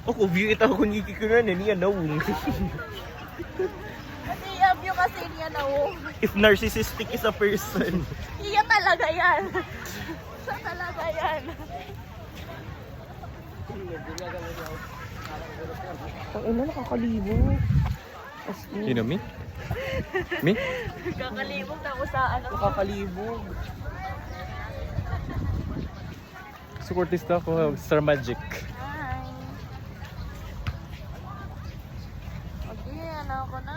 Ako, view ito ako ni Kikuran, niya nawong. Kasi i-view kasi niya na If narcissistic is a person. Iya talaga yan. Siya talaga yan. Ang ina, nakakalibo. Sino, me? Me? Kakalibog na sa ano. Nakakalibog. Supportista ko, Star Magic. Hi. Okay, ano ko na.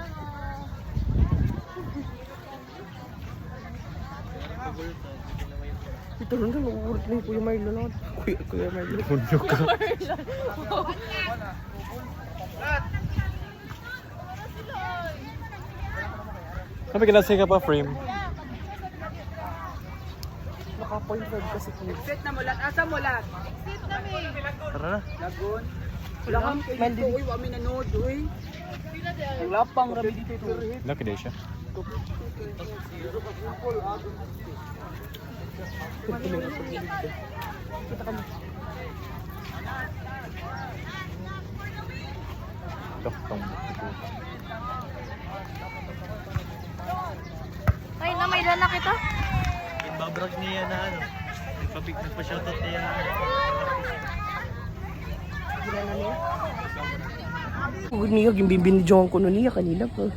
Ito rin na, nauulit na yung Kuya Marlon. Kuya Marlon. Puno ka. Sabi kinasing ka pa, frame. Naka-point kasi ko. Sit na mulat. Asa mulat? Tara na. Lagun. Lakan kayo dito. Uy, wami na nood. Uy. Ang lapang rami dito ito. Lucky day siya. Doktong. Ay, na may lanak ito. Ibabrag niya na ano. Nagpa-shoutout niya na ano. Huwag niya, gimbibinidyohan ko nun niya kanina po.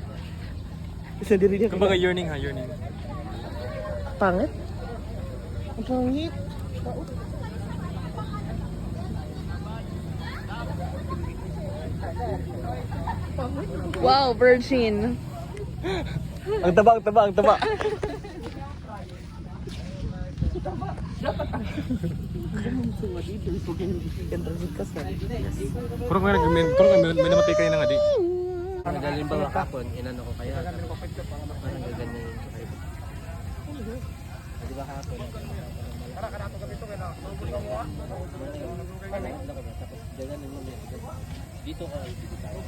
Isa din niya. Kumbaga yearning ha, yearning. Pangit? Ang pangit. Wow, virgin. Ang taba, ang taba, ang taba. Puro nga may namatay kayo na nga di. Ang galing ba kapon, inano ko kaya. Parang gaganyan yung kayo. Di ba kapon? Dito ka, dito tayo.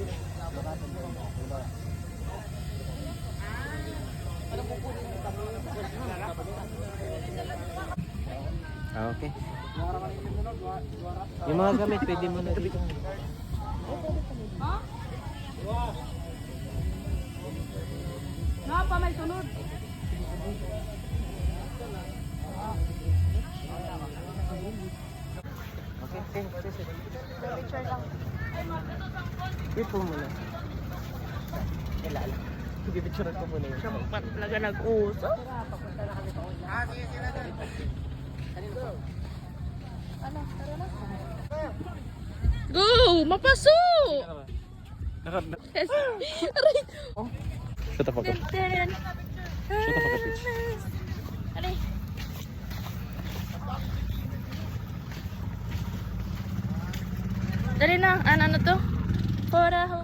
Ah, okay. Yung mga gamit, pwede mo na dito. Na pa may tunod. Okay, okay. Picture lang. Wait po muna. Kailan? Pipicturean ko muna yun. Sampat talaga nag-uso. Ano, tara na. Go! Mapaso! Aray! Shut the fuck up. Ten. Shut the fuck up, bitch. Aray! Dali na, ano to? Para ho.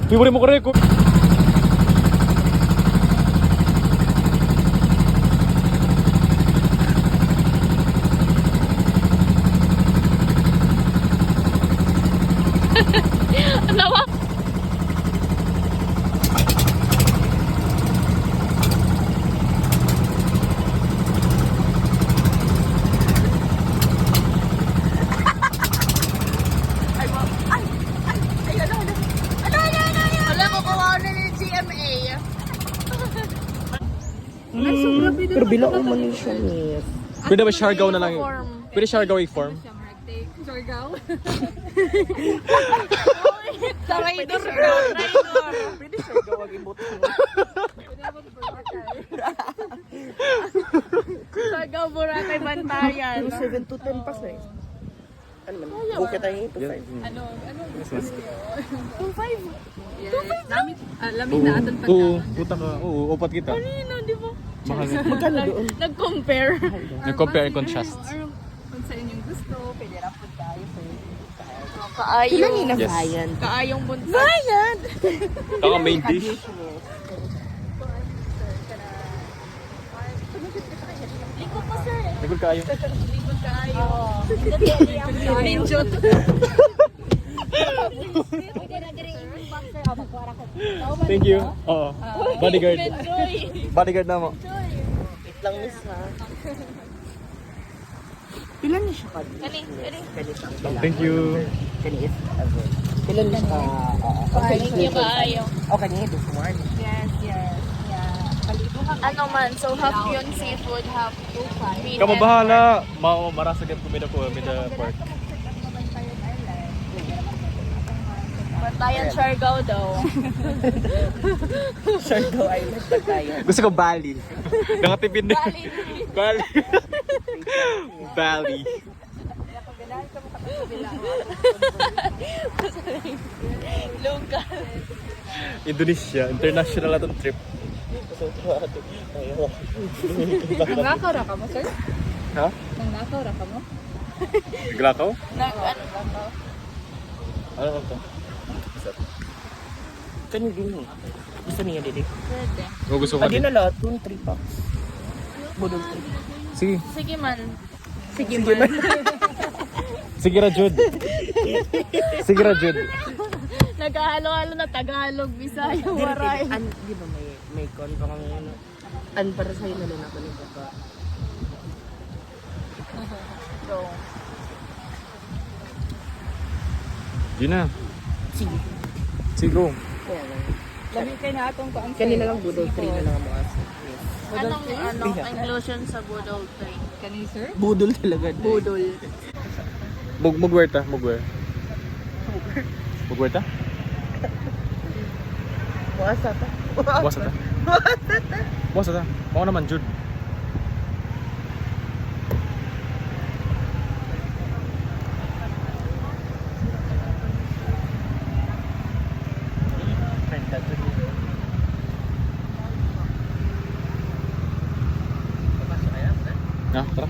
Libre mo ko rin. Ano ba? Pero bilang umano siya, miss. Pwede ba Siargao na lang yun? Pwede Siargao i-form? Siargao. Traidor. Pwede siya gawag ibot. Siargao, Boracay, Bantayan. Pero 7 to 10 pa sa eh. Ano man? Bukit tayo 2 5. Ano? 2.5. Yes. Lamig na aton pa. Oo, puta ka. Oo, upat kita. Kanina, di ba? Mahal. Magkano doon? Nag-compare. Nag-compare and contrast. Kung sa inyong gusto, pwede na po tayo sa Ilan Kaayong. yun ang Yes. bayan? Kaayong buntas. Bayan! Taka main dish. Liko pa, sir. Nagul kayo. kayo. Ninjot. Thank you. Oo. Bodyguard. Enjoy. Bodyguard na mo. Wait lang miss ha. Pila ni siya kani? Kani. Thank you. Kani is ako. Pila ni siya? Thank you kaayo. Okay, ni this morning. Yes. Yeah. Ano man, so half yun seafood, half meat. Kamu bahala. Marasagyan ko mida pork. Bantayan Siargao daw. Siargao Island pa tayo. Gusto ko Bali. Nakatipid na. Bali. Bali. Local. Indonesia. International na itong trip. Nangnakaw ra ka mo, sir? Ha? Nangnakaw ra ka mo? Glakaw? Nag-ano? Ano ba ito? Kani din eh. Gusto niya dili. Pwede. O gusto ko Pwede din. na lahat, 2 3 packs. Budol 3. Sige. Sige man. Sige ra, Jud. Sige ra, Jud. Naghahalo-halo na Tagalog, Bisaya, Waray. Di ba may con pa kami ano? An para sa'yo na lang ako ni Papa. Go. Yun na. Sige. Sige, go. Kaya lang. Labi kayo na atong kuan. Kanina lang budol 3 na lang ang mga yes. Anong inclusion sa Budol 3? Kani sir? Budol talaga. Budol. Mugwer ta, mugwer. Mugwer ta? Wasa ta. Buwas ta. Buwas ta. Mao naman, Jud. Ah, tara.